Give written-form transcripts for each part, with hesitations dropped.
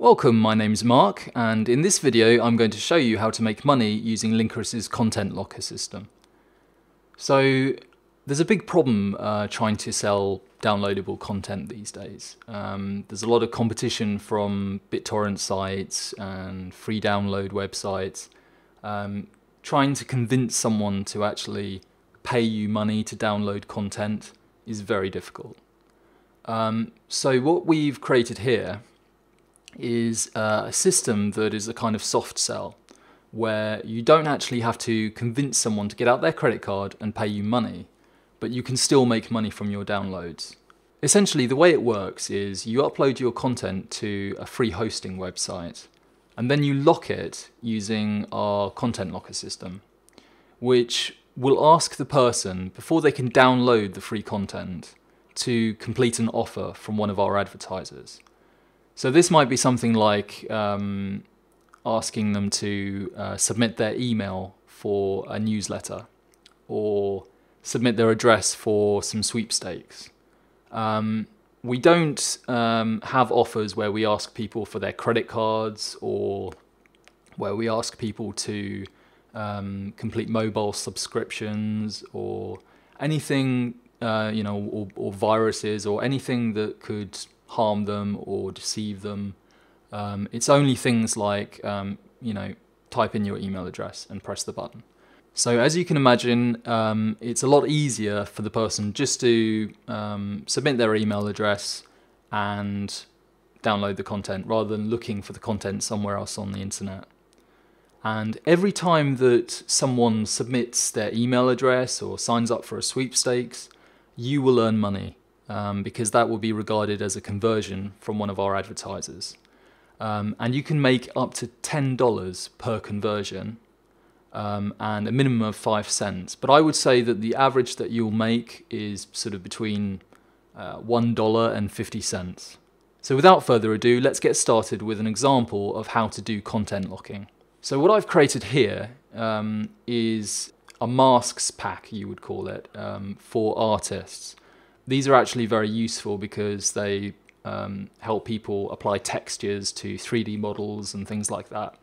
Welcome, my name's Mark, and in this video I'm going to show you how to make money using Linkros's content locker system. So there's a big problem trying to sell downloadable content these days. There's a lot of competition from BitTorrent sites and free download websites. Trying to convince someone to actually pay you money to download content is very difficult. So what we've created here is a system that is a kind of soft sell, where you don't actually have to convince someone to get out their credit card and pay you money, but you can still make money from your downloads. Essentially, the way it works is you upload your content to a free hosting website, and then you lock it using our content locker system, which will ask the person, before they can download the free content, to complete an offer from one of our advertisers. So this might be something like asking them to submit their email for a newsletter or submit their address for some sweepstakes. We don't have offers where we ask people for their credit cards or where we ask people to complete mobile subscriptions or anything, or viruses or anything that could harm them or deceive them. It's only things like, type in your email address and press the button. So as you can imagine, it's a lot easier for the person just to submit their email address and download the content rather than looking for the content somewhere else on the internet. And every time that someone submits their email address or signs up for a sweepstakes, you will earn money. Because that will be regarded as a conversion from one of our advertisers. And you can make up to $10 per conversion and a minimum of 5 cents. But I would say that the average that you'll make is sort of between $1 and 50 cents. So without further ado, let's get started with an example of how to do content locking. So what I've created here is a masks pack, you would call it, for artists. These are actually very useful because they help people apply textures to 3D models and things like that.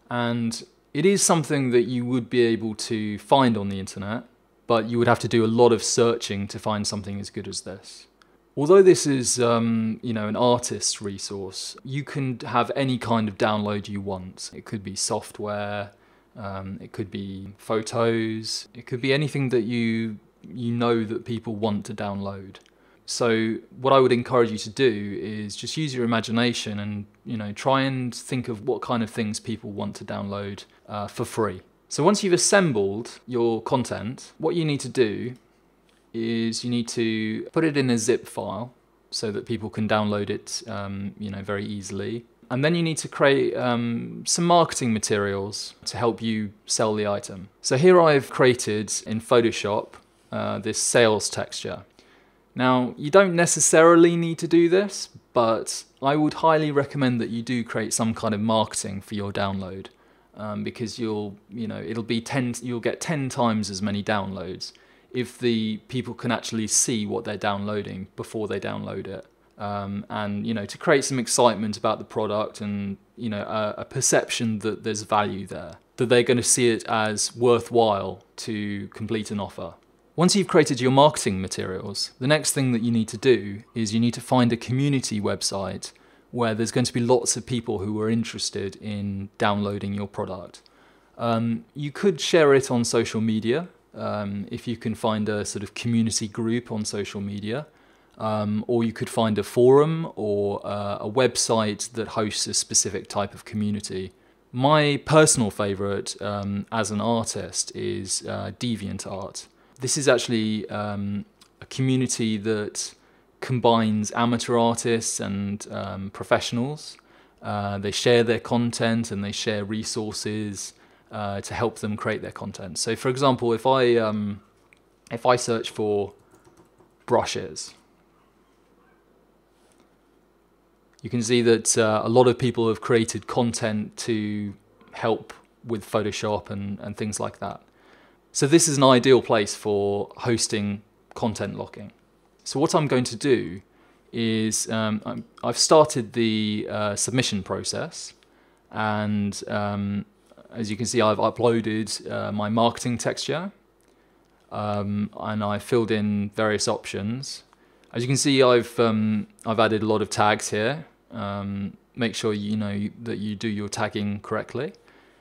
And it is something that you would be able to find on the internet, but you would have to do a lot of searching to find something as good as this. Although this is an artist's resource, you can have any kind of download you want. It could be software, it could be photos, it could be anything that you know that people want to download. So what I would encourage you to do is just use your imagination and try and think of what kind of things people want to download for free. So once you've assembled your content, what you need to do is you need to put it in a zip file so that people can download it very easily. And then you need to create some marketing materials to help you sell the item. So here I've created in Photoshop this sales texture. Now, you don't necessarily need to do this, but I would highly recommend that you do create some kind of marketing for your download, because you'll get 10 times as many downloads if the people can actually see what they're downloading before they download it. And to create some excitement about the product and a perception that there's value there, that they're going to see it as worthwhile to complete an offer. Once you've created your marketing materials, the next thing that you need to do is you need to find a community website where there's going to be lots of people who are interested in downloading your product. You could share it on social media, if you can find a sort of community group on social media, or you could find a forum or a website that hosts a specific type of community. My personal favorite as an artist is DeviantArt. This is actually a community that combines amateur artists and professionals. They share their content and they share resources to help them create their content. So for example, if I search for brushes, you can see that a lot of people have created content to help with Photoshop and things like that. So this is an ideal place for hosting content locking. So what I'm going to do is I've started the submission process, and as you can see, I've uploaded my marketing texture, and I filled in various options. As you can see, I've added a lot of tags here. Make sure you know that you do your tagging correctly,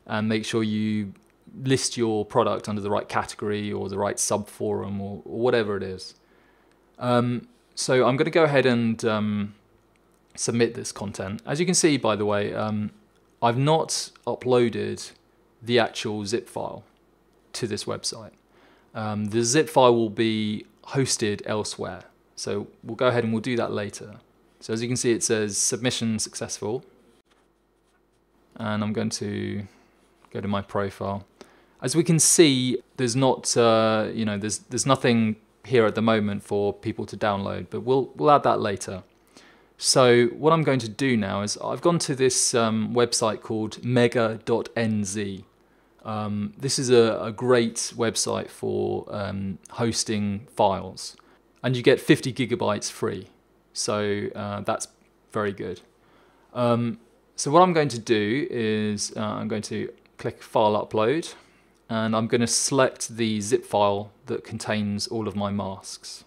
and make sure you list your product under the right category or the right subforum or whatever it is. So I'm going to go ahead and submit this content. As you can see, by the way, I've not uploaded the actual zip file to this website. The zip file will be hosted elsewhere. So we'll go ahead and we'll do that later. So as you can see, it says submission successful. And I'm going to go to my profile. As we can see, there's not, there's nothing here at the moment for people to download, but we'll add that later. So what I'm going to do now is I've gone to this website called mega.nz. This is a great website for hosting files, and you get 50 gigabytes free. So that's very good. So what I'm going to do is I'm going to click File Upload, and I'm going to select the zip file that contains all of my masks.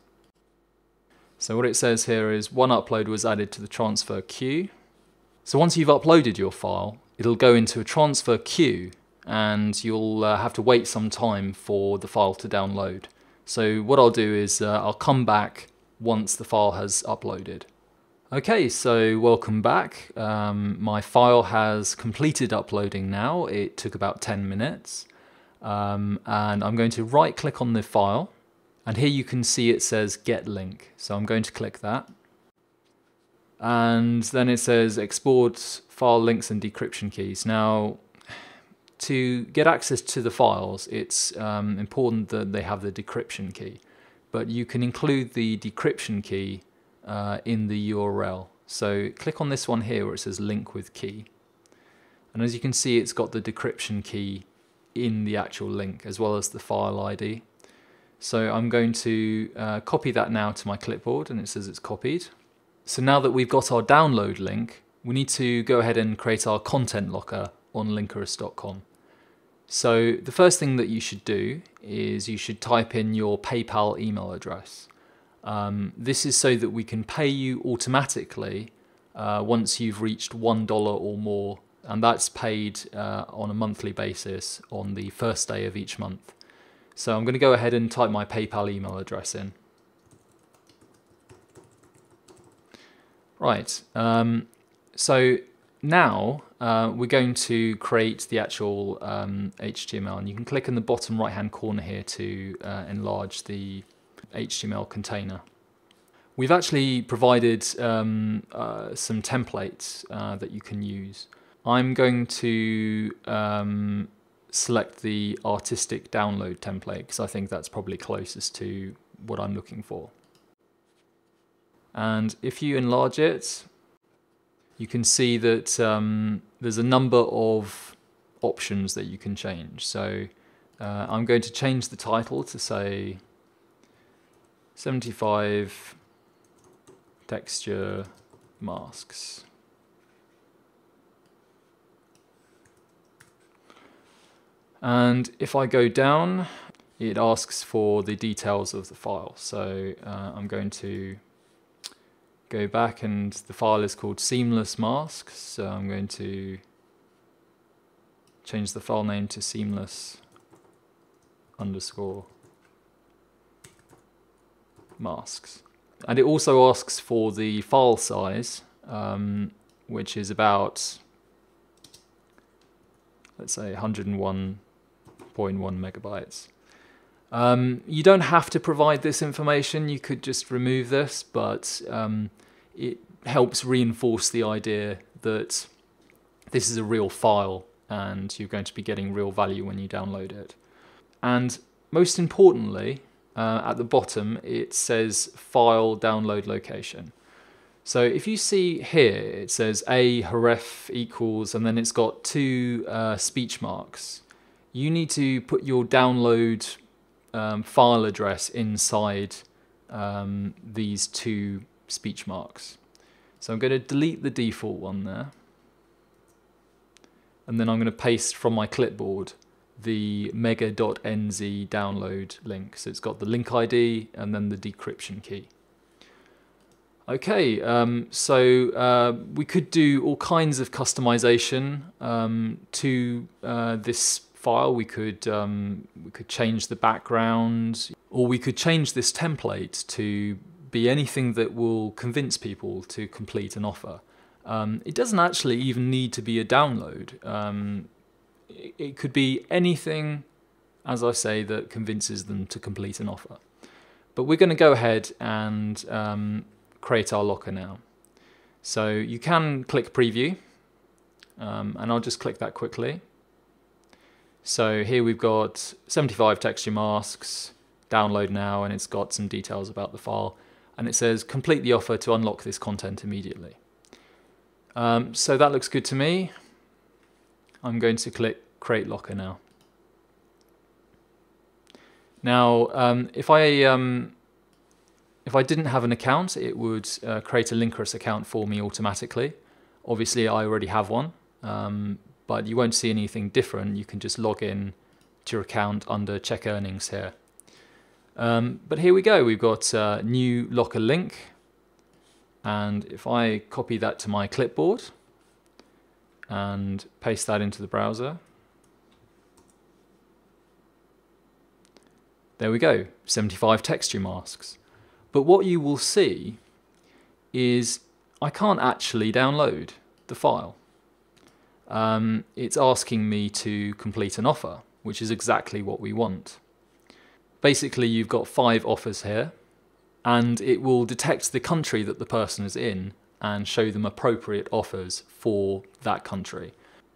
So what it says here is one upload was added to the transfer queue. So once you've uploaded your file, it'll go into a transfer queue, and you'll have to wait some time for the file to download. So what I'll do is I'll come back once the file has uploaded. Okay, so welcome back. My file has completed uploading now. It took about 10 minutes. And I'm going to right click on the file, and here you can see it says get link. So I'm going to click that. And then it says export file links and decryption keys. Now, to get access to the files, it's important that they have the decryption key, but you can include the decryption key in the URL. So click on this one here where it says link with key. And as you can see, it's got the decryption key in the actual link as well as the file ID. So I'm going to copy that now to my clipboard, and it says it's copied. So now that we've got our download link, we need to go ahead and create our content locker on Linkerous.com. So the first thing that you should do is you should type in your PayPal email address. This is so that we can pay you automatically once you've reached $1 or more, and that's paid on a monthly basis on the first day of each month. So I'm going to go ahead and type my PayPal email address in. Right, so now we're going to create the actual HTML, and you can click in the bottom right hand corner here to enlarge the HTML container. We've actually provided some templates that you can use. I'm going to select the artistic download template because I think that's probably closest to what I'm looking for. And if you enlarge it, you can see that there's a number of options that you can change. So I'm going to change the title to say 75 texture masks. And if I go down, it asks for the details of the file. So I'm going to go back, and the file is called Seamless Masks. So I'm going to change the file name to seamless_masks. And it also asks for the file size, which is about, let's say, 101.1 megabytes. You don't have to provide this information, you could just remove this, but it helps reinforce the idea that this is a real file and you're going to be getting real value when you download it. And most importantly, at the bottom it says file download location. So if you see here, it says a href equals, and then it's got two speech marks. You need to put your download file address inside these two speech marks. So I'm going to delete the default one there. And then I'm going to paste from my clipboard the mega.nz download link. So it's got the link ID and then the decryption key. Okay, so we could do all kinds of customization to this file. We could change the background, or we could change this template to be anything that will convince people to complete an offer. It doesn't actually even need to be a download. It could be anything, as I say, that convinces them to complete an offer. But we're going to go ahead and create our locker now. So you can click preview, and I'll just click that quickly. So here we've got 75 texture masks, download now, and it's got some details about the file, and it says complete the offer to unlock this content immediately. So that looks good to me. I'm going to click create locker now. Now if I didn't have an account, it would create a Linkerous account for me automatically. Obviously I already have one, but you won't see anything different. You can just log in to your account under check earnings here. But here we go, we've got a new locker link, and if I copy that to my clipboard and paste that into the browser, there we go, 75 texture masks. But what you will see is I can't actually download the file. It's asking me to complete an offer, which is exactly what we want. Basically, you've got 5 offers here, and it will detect the country that the person is in and show them appropriate offers for that country.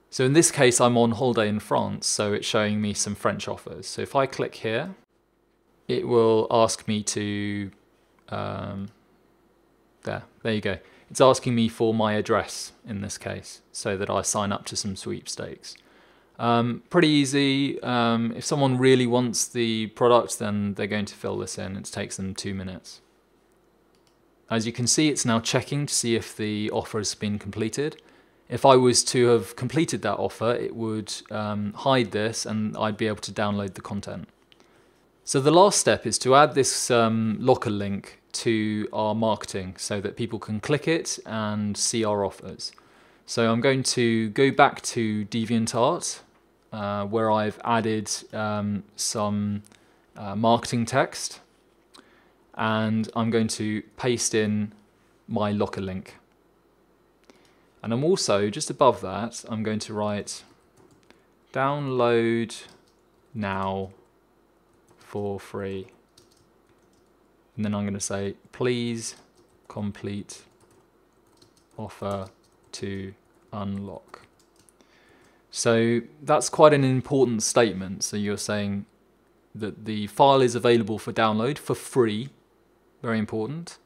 So in this case, I'm on holiday in France, so it's showing me some French offers. So if I click here, it will ask me to, there you go. It's asking me for my address in this case, so that I sign up to some sweepstakes. Pretty easy. If someone really wants the product, then they're going to fill this in. It takes them 2 minutes. As you can see, it's now checking to see if the offer has been completed. If I was to have completed that offer, it would hide this and I'd be able to download the content. So the last step is to add this locker link to our marketing so that people can click it and see our offers. So I'm going to go back to DeviantArt, where I've added some marketing text, and I'm going to paste in my locker link. And I'm also, just above that, I'm going to write download now for free. And then I'm going to say, please complete offer to unlock. So that's quite an important statement. So you're saying that the file is available for download for free, very important,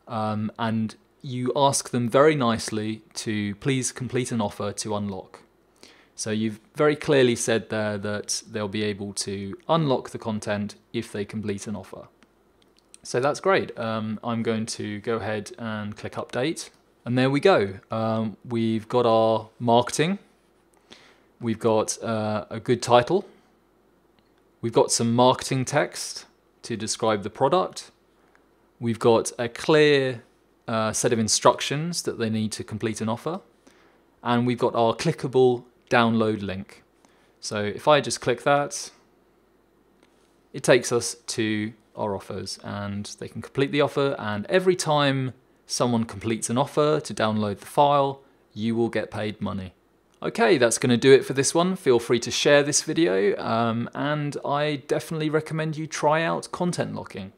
and you ask them very nicely to please complete an offer to unlock. So you've very clearly said there that they'll be able to unlock the content if they complete an offer. So that's great. I'm going to go ahead and click update. And there we go. We've got our marketing. We've got a good title. We've got some marketing text to describe the product. We've got a clear set of instructions that they need to complete an offer. And we've got our clickable download link. So if I just click that, it takes us to our offers and they can complete the offer, and every time someone completes an offer to download the file, you will get paid money. Okay, that's going to do it for this one. Feel free to share this video, and I definitely recommend you try out content locking.